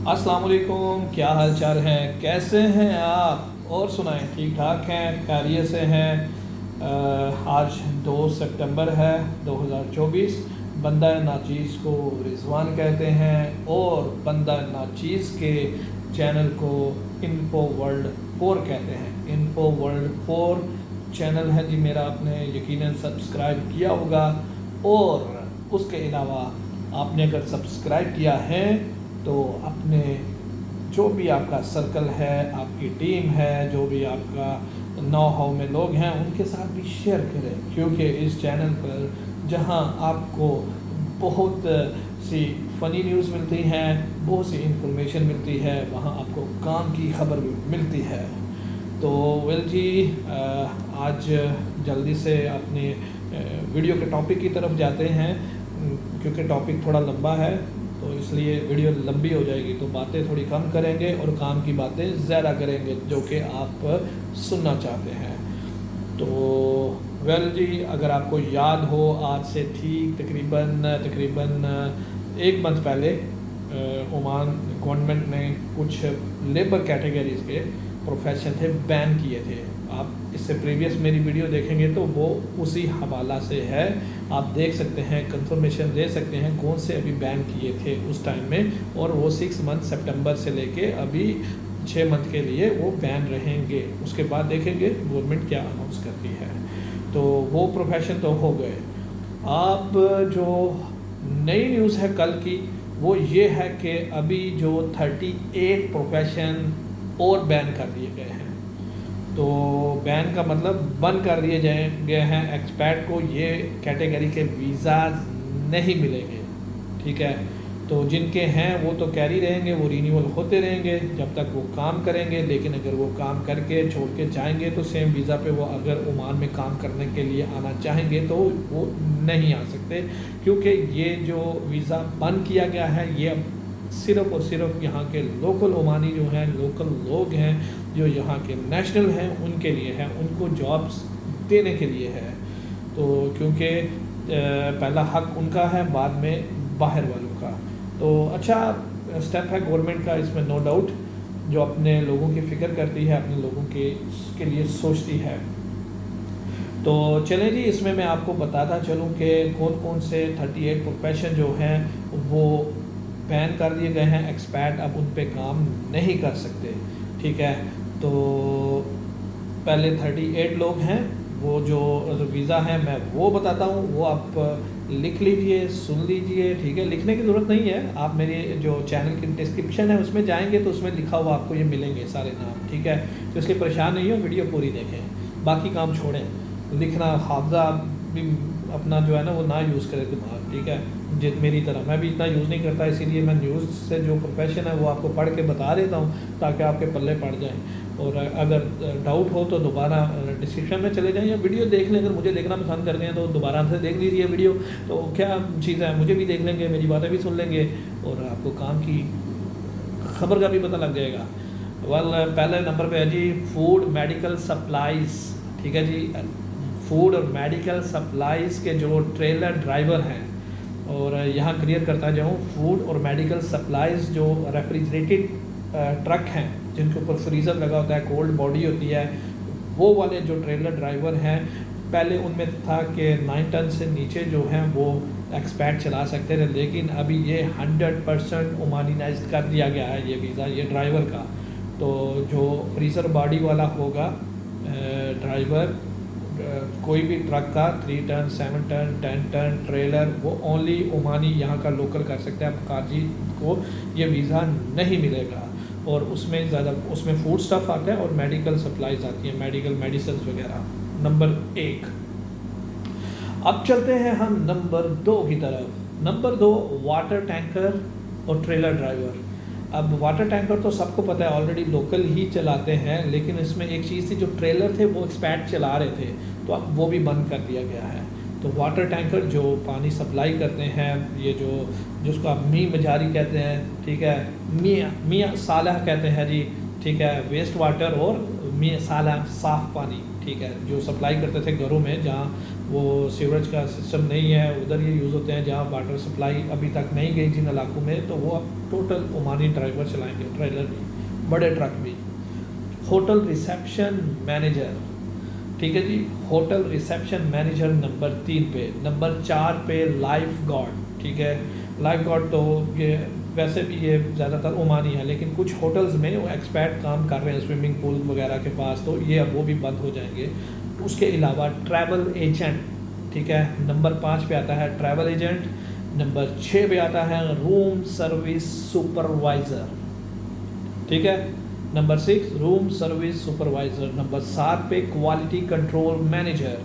अस्सलाम वालेकुम, क्या हाल चाल है, कैसे हैं आप और सुनाएं, ठीक ठाक हैं, खैरियत से हैं। आज 2 सितंबर है 2024। बंदा नाचीज़ को रिजवान कहते हैं और बंदा नाचीज़ के चैनल को इन्फो वर्ल्ड 4 कहते हैं। इन्फो वर्ल्ड 4 चैनल है जी मेरा, आपने यकीनन सब्सक्राइब किया होगा। और उसके अलावा आपने अगर सब्सक्राइब किया है तो अपने जो भी आपका सर्कल है, आपकी टीम है, जो भी आपका नो हाउ में लोग हैं, उनके साथ भी शेयर करें, क्योंकि इस चैनल पर जहां आपको बहुत सी फ़नी न्यूज़ मिलती हैं, बहुत सी इंफॉर्मेशन मिलती है, वहां आपको काम की खबर भी मिलती है। तो वेल जी, आज जल्दी से अपने वीडियो के टॉपिक की तरफ जाते हैं, क्योंकि टॉपिक थोड़ा लंबा है तो इसलिए वीडियो लंबी हो जाएगी, तो बातें थोड़ी कम करेंगे और काम की बातें ज़्यादा करेंगे जो कि आप सुनना चाहते हैं। तो वेल जी, अगर आपको याद हो, आज से ठीक तकरीबन 1 मंथ पहले ओमान गवर्नमेंट ने कुछ लेबर कैटेगरीज़ के प्रोफेशन थे बैन किए थे। आप इससे प्रीवियस मेरी वीडियो देखेंगे तो वो उसी हवाला से है, आप देख सकते हैं, कंफर्मेशन दे सकते हैं कौन से अभी बैन किए थे उस टाइम में। और वो 6 मंथ सितंबर से लेके अभी 6 मंथ के लिए वो बैन रहेंगे। उसके बाद देखेंगे गवर्नमेंट क्या अनाउंस करती है। तो वो प्रोफेशन तो हो गए। अब जो नई न्यूज़ है कल की, वो ये है कि अभी जो 38 प्रोफेशन और बैन कर दिए गए हैं। तो बैन का मतलब बंद कर दिए गए हैं। एक्सपैट को ये कैटेगरी के वीज़ा नहीं मिलेंगे, ठीक है। तो जिनके हैं वो तो कैरी रहेंगे, वो रीन्यूअल होते रहेंगे जब तक वो काम करेंगे। लेकिन अगर वो काम करके छोड़ के जाएंगे तो सेम वीज़ा पे वो अगर ओमान में काम करने के लिए आना चाहेंगे तो वो नहीं आ सकते, क्योंकि ये जो वीज़ा बंद किया गया है ये अब सिर्फ़ और सिर्फ यहाँ के लोकल ओमानी जो हैं, लोकल लोग हैं जो यहाँ के नेशनल हैं, उनके लिए है, उनको जॉब्स देने के लिए है। तो क्योंकि पहला हक उनका है, बाद में बाहर वालों का। तो अच्छा स्टेप है गवर्नमेंट का, इसमें नो डाउट, जो अपने लोगों की फ़िक्र करती है, अपने लोगों के लिए सोचती है। तो चलें जी, इसमें मैं आपको बताता चलूँ कि कौन कौन से 38 प्रोफेशन जो हैं वो बैन कर दिए गए हैं। एक्सपैट अब उन पे काम नहीं कर सकते, ठीक है। तो पहले 38 लोग हैं, वो जो वीज़ा है मैं वो बताता हूँ, वो आप लिख लीजिए, सुन लीजिए, ठीक है। लिखने की ज़रूरत नहीं है, आप मेरे जो चैनल की डिस्क्रिप्शन है उसमें जाएंगे तो उसमें लिखा हुआ आपको ये मिलेंगे सारे नाम, ठीक है। तो इसलिए परेशान नहीं हो, वीडियो पूरी देखें, बाकी काम छोड़ें। लिखना हाफ़ज़ा भी अपना जो है ना वो ना यूज़ करें दिमाग, ठीक है। जित मेरी तरह मैं भी इतना यूज़ नहीं करता, इसीलिए मैं न्यूज़ से जो प्रोफेशन है वो आपको पढ़ के बता देता हूँ ताकि आपके पल्ले पड़ जाए। और अगर डाउट हो तो दोबारा डिस्क्रिप्शन में चले जाएं या वीडियो देख लें। अगर मुझे देखना पसंद करते हैं तो दोबारा से देख लीजिए वीडियो, तो क्या चीज़ है, मुझे भी देख लेंगे, मेरी बातें भी सुन लेंगे और आपको काम की खबर का भी पता लग जाएगा। पहले नंबर पे है जी फूड मेडिकल सप्लाइज़, ठीक है जी। फूड और मेडिकल सप्लाइज़ के जो ट्रेलर ड्राइवर हैं, और यहाँ क्लियर करता जाऊँ, फूड और मेडिकल सप्लाइज़ जो रेफ्रिजरेटेड ट्रक हैं जिनके ऊपर फ्रीज़र लगा होता है, कोल्ड बॉडी होती है, वो वाले जो ट्रेलर ड्राइवर हैं, पहले उनमें था कि 9 टन से नीचे जो हैं वो एक्सपैट चला सकते थे, लेकिन अभी ये 100% ओमानीनाइज्ड कर दिया गया है ये वीज़ा, ये ड्राइवर का। तो जो फ्रीज़र बॉडी वाला होगा ड्राइवर, कोई भी ट्रक का 3 टन 7 टन 10 टन ट्रेलर, वो ओनली ओमानी यहाँ का लोकल कर सकते हैं। अब काजी को ये वीज़ा नहीं मिलेगा। और उसमें फूड स्टफ़ आता है और मेडिकल सप्लाईज आती हैं, मेडिकल मेडिसिन वगैरह, नंबर 1। अब चलते हैं हम नंबर 2 की तरफ। नंबर 2 वाटर टैंकर और ट्रेलर ड्राइवर। अब वाटर टैंकर तो सबको पता है, ऑलरेडी लोकल ही चलाते हैं, लेकिन इसमें एक चीज़ थी, जो ट्रेलर थे वो एक्सपैट चला रहे थे, तो अब वो भी बंद कर दिया गया है। तो वाटर टैंकर जो पानी सप्लाई करते हैं, ये जिसको आप मी मजारी कहते हैं, ठीक है, मियाँ साला कहते हैं जी, ठीक है, वेस्ट वाटर और मियाँ साला साफ़ पानी, ठीक है, जो सप्लाई करते थे घरों में, जहाँ वो सीवरेज का सिस्टम नहीं है उधर ये यूज़ होते हैं, जहाँ वाटर सप्लाई अभी तक नहीं गई जिन इलाकों में, तो वो अब टोटल ओमानी ड्राइवर चलाएंगे, ट्रेलर भी, बड़े ट्रक भी। होटल रिसेप्शन मैनेजर, ठीक है जी, होटल रिसेप्शन मैनेजर नंबर 3 पे। नंबर 4 पे लाइफ गार्ड, ठीक है। लाइफ गार्ड तो ये वैसे भी ये ज़्यादातर ओमानी है, लेकिन कुछ होटल्स में वो एक्सपर्ट काम कर रहे हैं स्विमिंग पूल वगैरह के पास, तो ये अब वो भी बंद हो जाएंगे। उसके अलावा ट्रैवल एजेंट, ठीक है, नंबर 5 पे आता है ट्रैवल एजेंट। नंबर 6 पे आता है रूम सर्विस सुपरवाइज़र, ठीक है। Number 6 room service supervisor. Number 7 पे क्वालिटी कंट्रोल मैनेजर।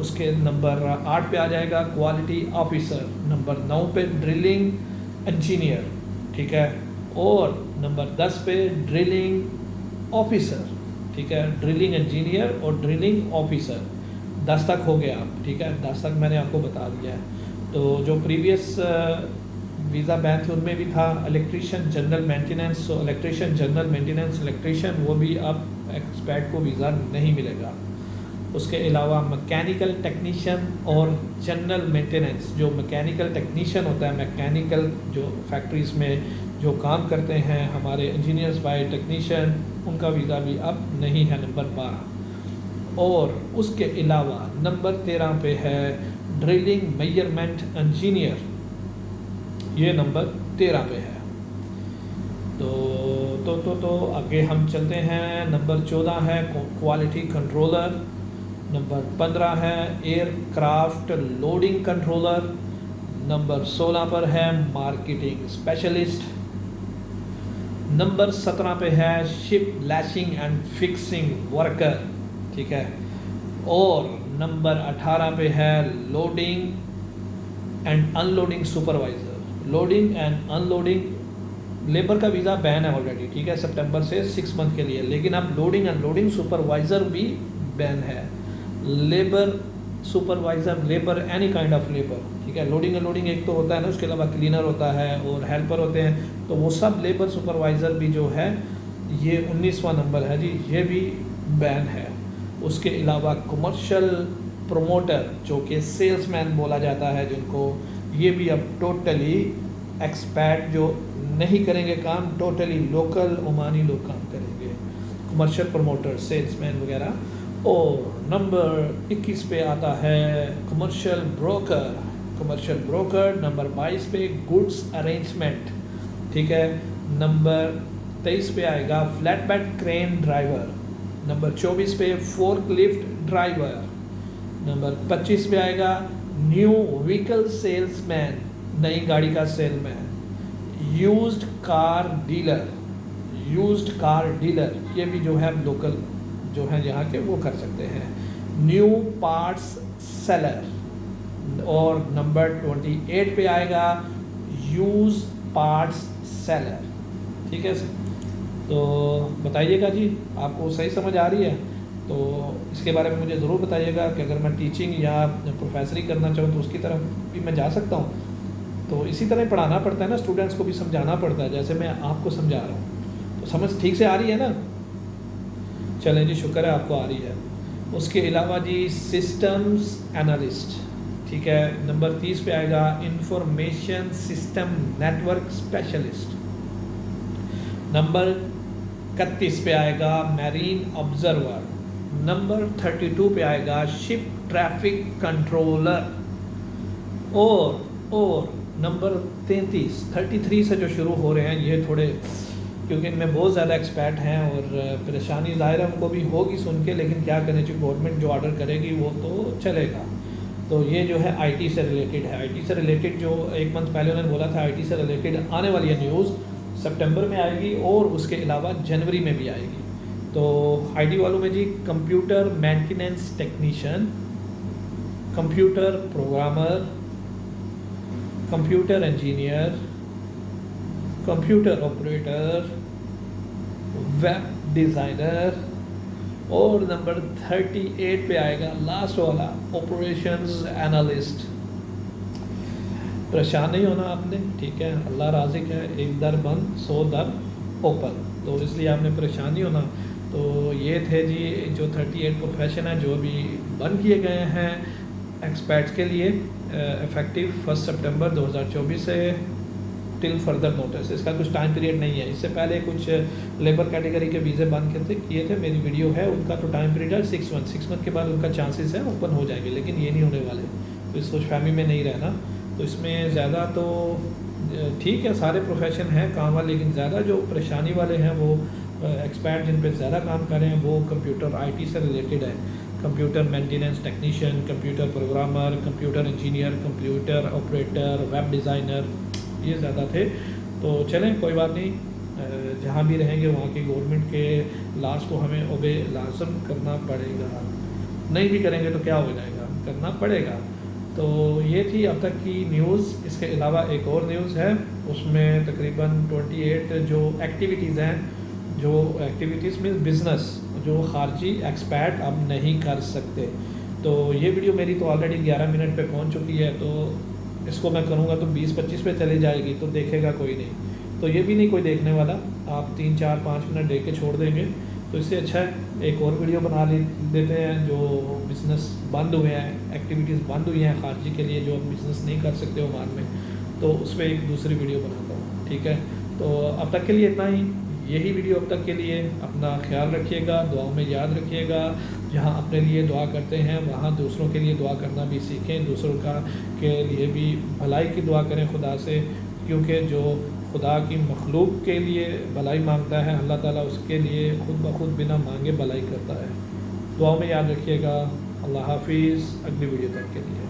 उसके नंबर 8 पे आ जाएगा क्वालिटी ऑफिसर। नंबर 9 पे ड्रिलिंग इंजीनियर, ठीक है। और नंबर 10 पे ड्रिलिंग ऑफिसर, ठीक है, ड्रिलिंग इंजीनियर और ड्रिलिंग ऑफिसर। 10 तक हो गया, ठीक है, 10 तक मैंने आपको बता दिया है। तो जो प्रीवियस वीज़ा बैन थे उनमें भी था इलेक्ट्रीशियन जनरल मेंटेनेंस, तो इलेक्ट्रीशियन जनरल मेंटेनेंस इलेक्ट्रीशियन वो भी अब एक्सपर्ट को वीज़ा नहीं मिलेगा। उसके अलावा मैकेनिकल टेक्नीशियन और जनरल मेंटेनेंस, जो मैकेनिकल टेक्नीशियन होता है, मैकेनिकल जो फैक्ट्रीज़ में जो काम करते हैं हमारे इंजीनियर्स बाय टेक्नीशियन, उनका वीज़ा भी अब नहीं है, नंबर 12। और उसके अलावा नंबर 13 पे है ड्रिलिंग मेजरमेंट इंजीनियर, ये नंबर 13 पे है। तो आगे हम चलते हैं। नंबर 14 है क्वालिटी कंट्रोलर। नंबर 15 है एयरक्राफ्ट लोडिंग कंट्रोलर। नंबर 16 पर है मार्केटिंग स्पेशलिस्ट। नंबर 17 पे है ship lashing and fixing worker, ठीक है। और नंबर 18 पे है loading and unloading supervisor. Loading and unloading labour का वीज़ा बैन है ऑलरेडी, ठीक है, सितंबर से 6 मंथ के लिए, लेकिन अब लोडिंग अनलोडिंग सुपरवाइज़र भी बैन है। Labour supervisor, labour any kind of labour, ठीक है। लोडिंग अनलोडिंग एक तो होता है ना, उसके अलावा क्लीनर होता है और हेल्पर होते हैं, तो वो सब लेबर सुपरवाइज़र भी जो है ये 19वां नंबर है जी, ये भी बैन है। उसके अलावा कमर्शियल प्रोमोटर, जो कि सेल्समैन बोला जाता है जिनको, ये भी अब टोटली एक्सपैट जो नहीं करेंगे काम, टोटली लोकल ओमानी लोग काम करेंगे, कमर्शियल प्रमोटर, सेल्समैन वगैरह। और नंबर 21 पे आता है commercial broker. Commercial broker number 22 पे गुड्स अरेंजमेंट, ठीक है। नंबर 23 पे आएगा flat bed crane driver. Number 24 पे फोर्कलिफ्ट ड्राइवर। नंबर 25 पे आएगा न्यू व्हीकल सेल्समैन, नई गाड़ी का salesman. Used car dealer, used car dealer, ये भी जो है लोकल जो है यहाँ के वो कर सकते हैं। New parts seller. और नंबर 28 पे आएगा यूज पार्ट्स सेलर, ठीक है। तो बताइएगा जी, आपको सही समझ आ रही है? तो इसके बारे में मुझे ज़रूर बताइएगा कि अगर मैं टीचिंग या प्रोफेसरी करना चाहूँ तो उसकी तरफ भी मैं जा सकता हूँ। तो इसी तरह पढ़ाना पड़ता है ना, स्टूडेंट्स को भी समझाना पड़ता है, जैसे मैं आपको समझा रहा हूँ। तो समझ ठीक से आ रही है ना? चलें जी, शुक्र है आपको आ रही है। उसके अलावा जी सिस्टम्स एनालिस्ट, ठीक है, नंबर 30 पे आएगा information system network specialist. Number 31 पे आएगा मैरीन ऑब्जर्वर। नंबर 32 पे आएगा शिप ट्रैफिक कंट्रोलर। और नंबर 33 से जो शुरू हो रहे हैं ये थोड़े, क्योंकि इनमें बहुत ज़्यादा एक्सपर्ट हैं और परेशानी ज़ाहिर है उनको भी होगी सुन के, लेकिन क्या करने चाहिए, गवर्नमेंट जो ऑर्डर करेगी वो तो चलेगा। तो ये जो है आईटी से रिलेटेड है। आईटी से रिलेटेड जो एक मंथ पहले उन्होंने बोला था, आईटी से रिलेटेड आने वाली है न्यूज़, सितंबर में आएगी और उसके अलावा जनवरी में भी आएगी। तो आईटी वालों में जी computer maintenance technician, computer programmer, computer engineer, computer operator, web designer. और नंबर 38 पे आएगा लास्ट वाला ऑपरेशंस एनालिस्ट। परेशान नहीं होना आपने, ठीक है, अल्लाह राज़िक है, एक दर बंद 100 दर ओपन, तो इसलिए आपने परेशान नहीं होना। तो ये थे जी जो 38 प्रोफेशन है जो अभी बंद किए गए हैं एक्सपैट्स के लिए, इफ़ेक्टिव 1 सितंबर 2024 से टिल फर्दर नोटिस। इसका कुछ टाइम पीरियड नहीं है। इससे पहले कुछ लेबर कैटेगरी के वीज़े बंद किए थे, मेरी वीडियो है, उनका तो टाइम पीरियड है 6 मंथ के बाद उनका चांसेस है ओपन हो जाएंगे, लेकिन ये नहीं होने वाले। तो इस खुशफहमी में नहीं रहना। तो इसमें ज़्यादा तो ठीक है, सारे प्रोफेशन हैं काम वाले, लेकिन ज़्यादा जो परेशानी वाले हैं वो एक्सपर्ट जिन पे ज़्यादा काम कर रहे हैं वो कंप्यूटर आईटी से रिलेटेड है। Computer maintenance technician, computer programmer, computer engineer, computer operator, web designer, ये ज़्यादा थे। तो चलें कोई बात नहीं, जहाँ भी रहेंगे वहाँ की गवर्नमेंट के लॉज को हमें ओबे लाजम करना पड़ेगा। नहीं भी करेंगे तो क्या हो जाएगा, करना पड़ेगा। तो ये थी अब तक की न्यूज़। इसके अलावा एक और न्यूज़ है, उसमें तकरीबन 28 जो एक्टिविटीज़ हैं, जो एक्टिविटीज़ मीन्स बिज़नेस जो ख़ारजी एक्सपैट अब नहीं कर सकते। तो ये वीडियो मेरी तो ऑलरेडी 11 मिनट पे पहुंच चुकी है, तो इसको मैं करूँगा तो 20-25 पे चली जाएगी, तो देखेगा कोई नहीं। तो ये भी नहीं कोई देखने वाला, आप 3-4-5 मिनट देख के छोड़ देंगे। तो इससे अच्छा है एक और वीडियो बना देते हैं जो बिज़नेस बंद हुए हैं, एक्टिविटीज़ बंद हुई हैं ख़ारजी के लिए, जो अब बिज़नेस नहीं कर सकते ओमान में, तो उस पर एक दूसरी वीडियो बनाता हूँ, ठीक है। तो अब तक के लिए इतना ही, यही वीडियो अब तक के लिए। अपना ख्याल रखिएगा, दुआओं में याद रखिएगा। जहाँ अपने लिए दुआ करते हैं वहाँ दूसरों के लिए दुआ करना भी सीखें, दूसरों के लिए भी भलाई की दुआ करें खुदा से, क्योंकि जो खुदा की मखलूक के लिए भलाई मांगता है अल्लाह ताला उसके लिए खुद ब खुद बिना मांगे भलाई करता है। दुआओं में याद रखिएगा। अल्लाह हाफिज़। अगली वीडियो तक के लिए।